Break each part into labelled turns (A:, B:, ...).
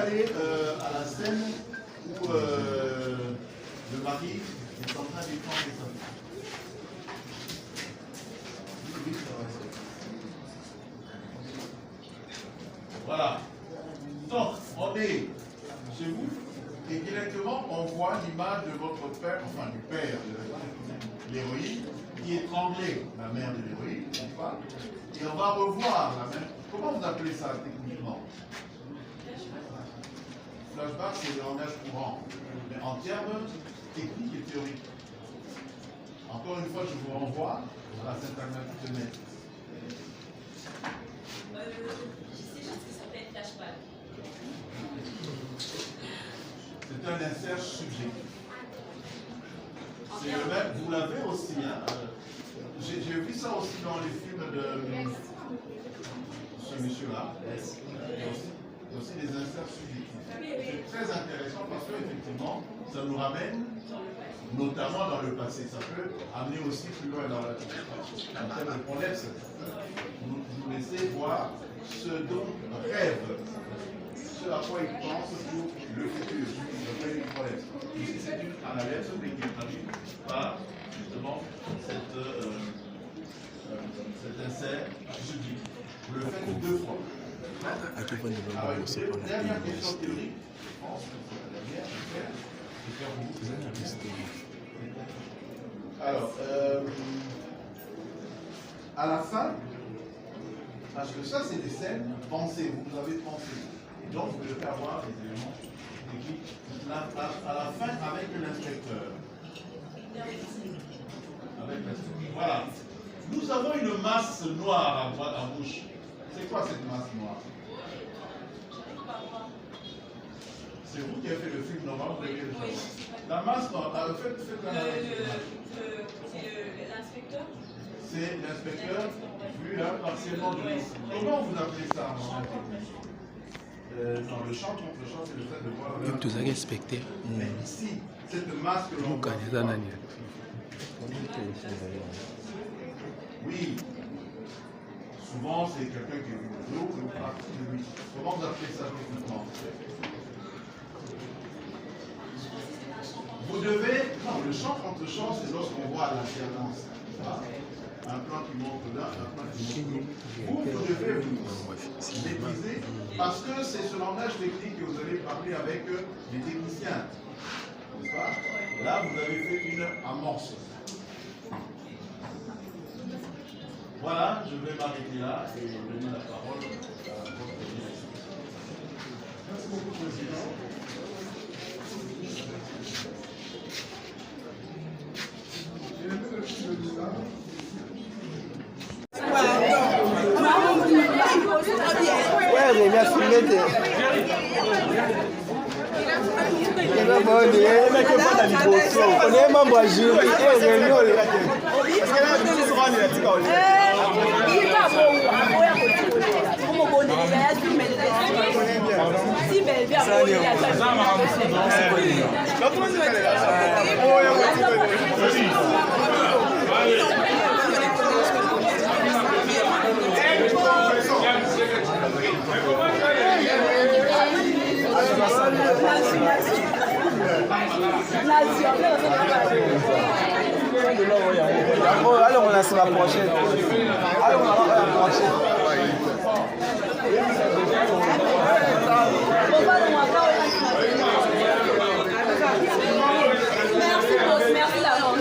A: aller à la scène où le mari est en train d'étendre les enfants. Voilà. Donc, on est chez vous et directement on voit l'image de votre père, enfin du père de l'héroïne, qui étranglait la mère de l'héroïne, n'est-ce pas? Et on va revoir la même. Comment vous appelez ça techniquement? Flashback, c'est le langage courant, mais en termes techniques et théoriques. Encore une fois, je vous renvoie à la syntagmatique de Net.
B: Je sais juste que ça peut être flashback.
A: C'est un insert subjectif. C'est le même, vous l'avez aussi, hein. J'ai vu ça aussi dans les films de ce monsieur-là. Il y a aussi des inserts subjectifs. C'est très intéressant parce qu'effectivement, ça nous ramène notamment dans le passé. Ça peut amener aussi plus loin dans la en termes de problème. Vous laissez voir ce dont rêve, ce à quoi il pense pour le futur. C'est une problème. Ici, c'est une analyse qui est traduite par justement cet insert subjectif. Vous le faites deux fois. Alors, dernière question théorique, je pense que c'est la dernière, c'est faire vous. Alors, à la fin, parce que ça c'est des scènes, pensez, vous avez pensé. Et donc vous devez avoir des éléments techniques à la fin avec l'inspecteur. Voilà. Nous avons une masse noire à droite, à gauche. C'est quoi cette masse noire? C'est vous qui avez fait le film normal, vous avez le savoir. La masse noire, faites
B: l'inspecteur.
A: C'est l'inspecteur vu là partiellement de l'eau. Comment vous appelez ça en non, le champ contre le champ, c'est le fait de voir.
C: Même tous les inspecteurs.
A: Mais ici, cette masse que l'on voit. Oui. Souvent, c'est quelqu'un qui est vu de l'eau, une partie de lui. Comment vous appelez ça techniquement? Vous devez. Non, le champ contre champ, c'est lorsqu'on voit l'alternance. Un plan qui monte là, un plan qui monte là. Vous devez vous maîtriser parce que c'est ce langage technique que vous allez parler avec les techniciens. N'est-ce pas? Là, vous avez fait une amorce. Voilà, je vais m'arrêter là et donner la parole à votre direction. Merci beaucoup, Président.
D: Ouais, mais bien filmé. On est membre à jury. Alors on a se rapprocher. Alors on va rapprocher.
B: Merci d'avance.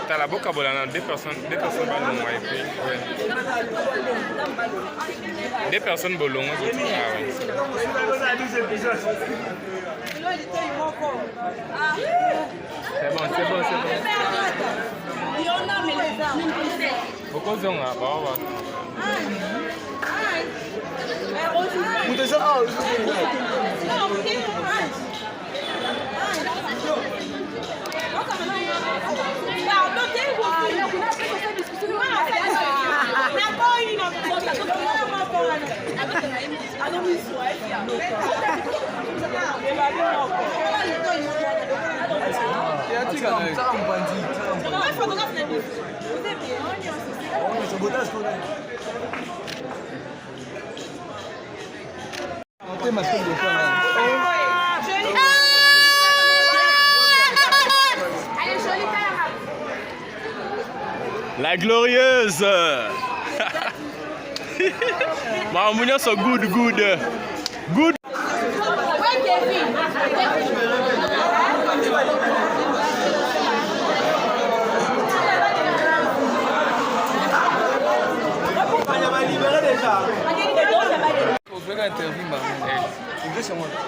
E: T'as la boca bolana, deux personnes bolongo et puis deux personnes bolongo. C'est bon. Beaucoup de gens La glorieuse. Mamouna so good.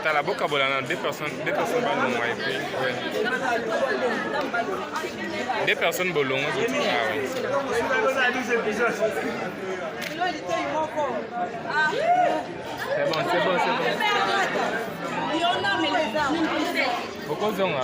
E: T'as la boca bolana, deux personnes bolongo et puis ouais. Deux personnes bolongo, je trouve. Ah ouais. C'est bon. Pourquoi ils ont là?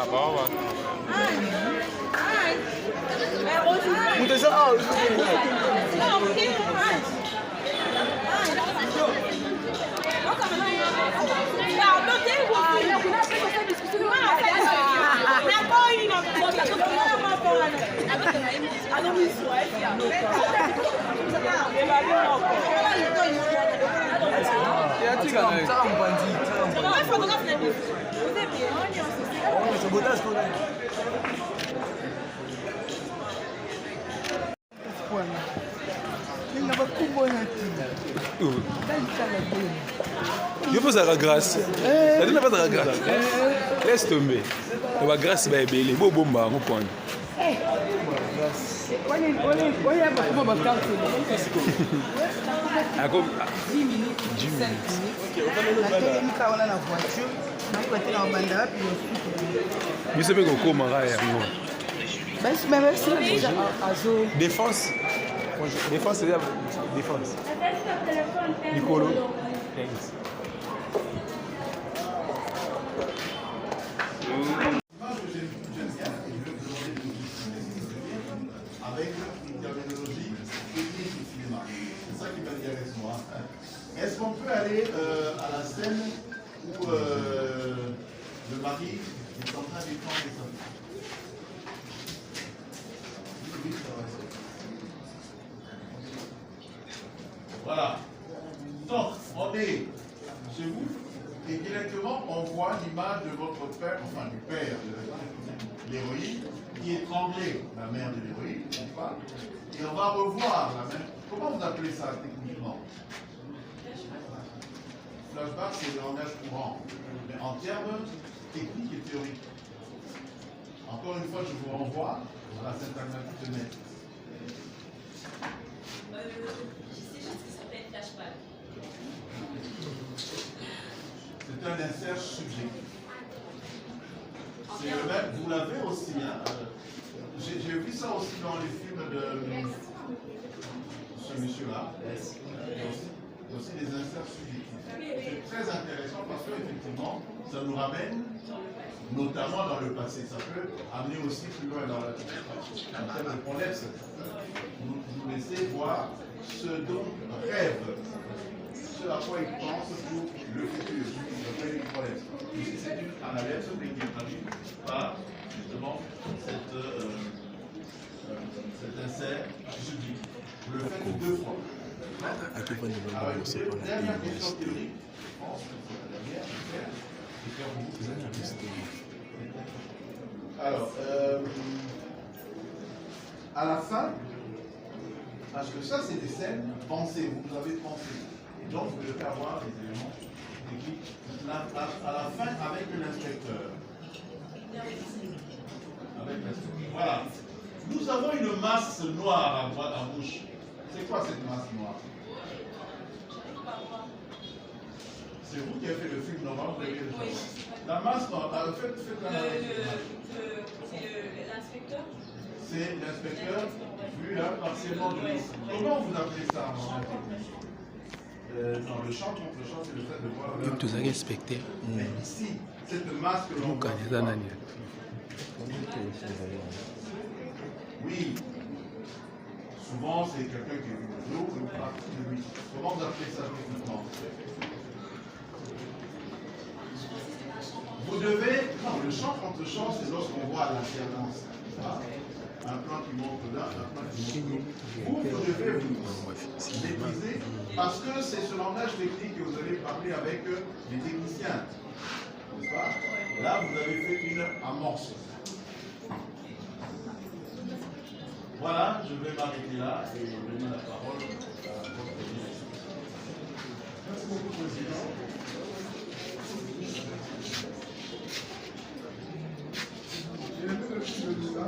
D: Je pose la grâce. Elle n'a pas de la grâce. Laisse tomber. La grâce va être belle. Beau bomba, on prend. À comme 10 minutes. Mais c'est pas qu'on commence à défense. Défense, c'est défense. Nicolo. Thanks.
A: Avec une terminologie technique du cinéma. C'est ça qui m'intéresse moi. Est-ce qu'on peut aller à la scène où le mari est en train de prendre les enfants? Oui, ça va. Voilà. Donc, on est chez vous et directement on voit l'image de votre père, enfin du père de l'héroïne, qui étranglait la mère de l'héroïne, n'est-ce pas? Et on va revoir la même. Comment vous appelez ça techniquement? Flashback, c'est le langage courant, mais en termes techniques et théoriques. Encore une fois, je vous renvoie à la syntagmatique de Net. C'est un insert subjectif. C'est le même, vous l'avez aussi. Hein, j'ai vu ça aussi dans les films de ce monsieur-là. Il y a aussi des inserts subjectifs. C'est très intéressant parce qu'effectivement, ça nous ramène notamment dans le passé. Ça peut amener aussi plus loin dans la en termes de contexte. Vous laissez voir ce dont rêve, ce à quoi il pense pour le futur. C'est une analyse qui est traduite par justement cet insert subjectif. Vous le faites deux fois. Dernière question théorique, je pense que c'est la dernière. Alors, à la fin, parce que ça c'est des scènes pensées, vous avez pensé. Et donc vous devez avoir des éléments techniques à la fin avec l'inspecteur. Voilà. Nous avons une masse noire à droite, à gauche. C'est quoi cette masse noire? C'est vous qui avez fait le film normal, vous avez le savoir. La masse noire, faites la
B: l'inspecteur.
A: C'est l'inspecteur vu là partiellement de l'eau. Comment vous appelez ça en non, le champ contre le champ, c'est le fait de voir.
D: Tout ça respecté.
A: Mais ici, cette masse que l'on voit. Oui. Souvent, c'est quelqu'un qui est vu de l'eau, une partie de lui. Comment vous appelez ça techniquement? Vous Vous devez, non, le champ contre champ, c'est lorsqu'on voit l'alternance. Un plan qui monte là, un plan qui monte là. Vous devez vous maîtriser parce que c'est ce langage technique que vous allez parler avec les techniciens. N'est-ce pas? Là, vous avez fait une amorce. Voilà, je vais m'arrêter là et donner la parole à votre ministre. Merci beaucoup, Président. J'ai aimé le film de ça.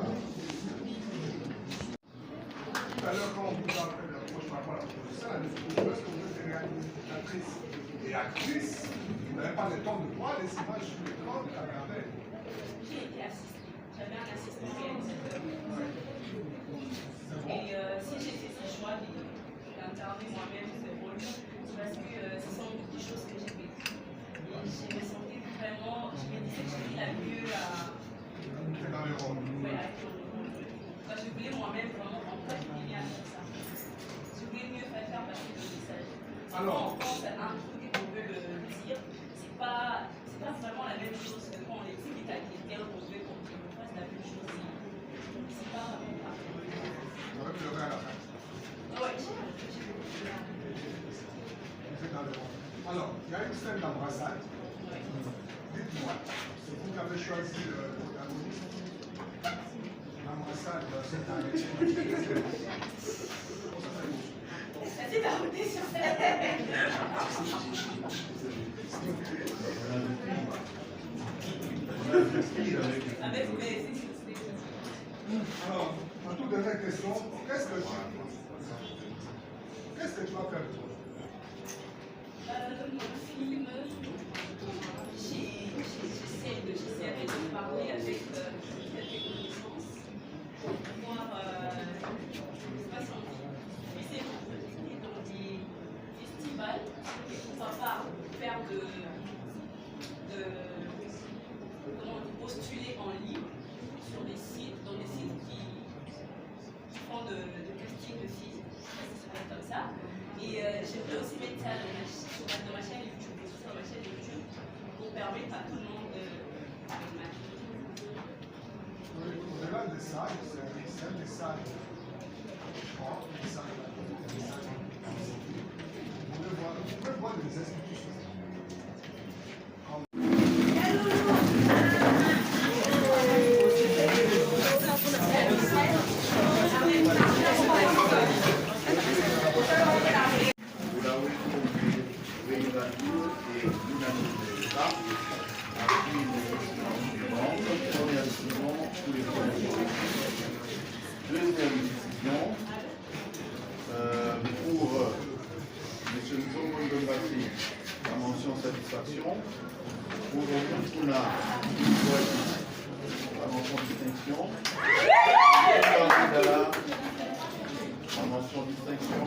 A: Tout à l'heure, quand on vous a fait l'approche par rapport à la proposition, la difficulté, est-ce que vous êtes réalisatrice et actrice, vous n'avez pas le temps de voir les images sur l'écran de la caméra.
B: J'ai été assistante. J'avais un assistant réalisateur. Et si j'ai fait ce choix d'interner moi-même ce rôle, c'est parce que ce sont des choses que j'ai vécues. Et je me sentais vraiment, je me disais que j'étais la mieux à.
A: Dans le rôle.
B: Je voulais moi-même vraiment rentrer bien avec ça. Je voulais mieux faire passer le message.
A: Alors,
B: quand on a un truc et qu'on veut le dire, c'est pas vraiment la même chose que quand on explique à quelqu'un qu'on veut qu'on fasse la même chose. C'est pas vraiment pareil.
A: On va pleurer à la fin.
B: Ouais.
A: Alors, il y a une scène d'embrassade. Dites-moi, c'est vous qui avez choisi le protagoniste. L'embrassade, c'est un métier.
B: C'est à côté sur scène. Avec mes.
A: Alors, ma toute dernière question, qu'est-ce que tu vas faire?
B: Mon film, j'essaierai de parler avec quelques connaissances, voir, je ne sais pas si on puisse être dans des festivals, et pourquoi pas faire postuler en ligne sur des sites, dans des sites qui font de casting de filles, ça serait comme ça. Et j'aimerais aussi mettre ça dans ma chaîne YouTube, pour permettre à tout le monde de matcher.
A: Au-delà de ça, c'est un message fort, un message. Vous pouvez voir des institutions. Deuxième décision, pour M. Nzongo Ndombasi, la mention satisfaction. Pour Moutouna, la mention distinction. La mention distinction.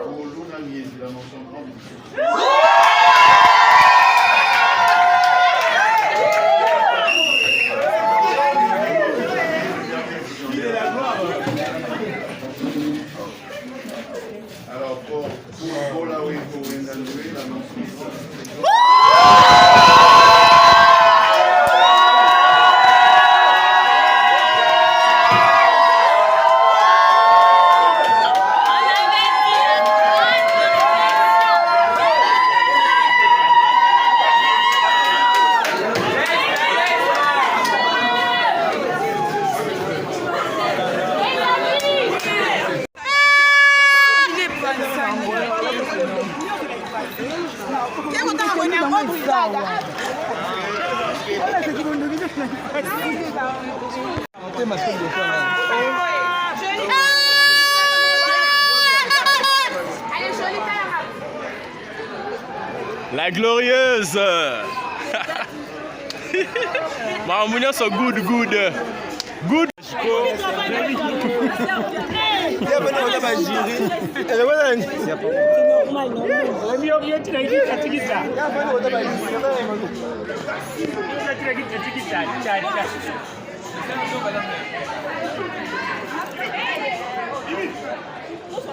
A: Pour Luna Miezi, la mention grande distinction. Alors pour Bolawe, pour Wendaloué, la mention.
D: La glorieuse. Mamounias so good. Good.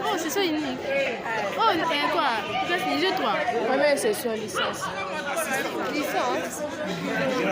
C: Oh, c'est ça, unique. Oh, et quoi? C'est les yeux, toi? Ouais, mais c'est sur licence. Ils sont, hein.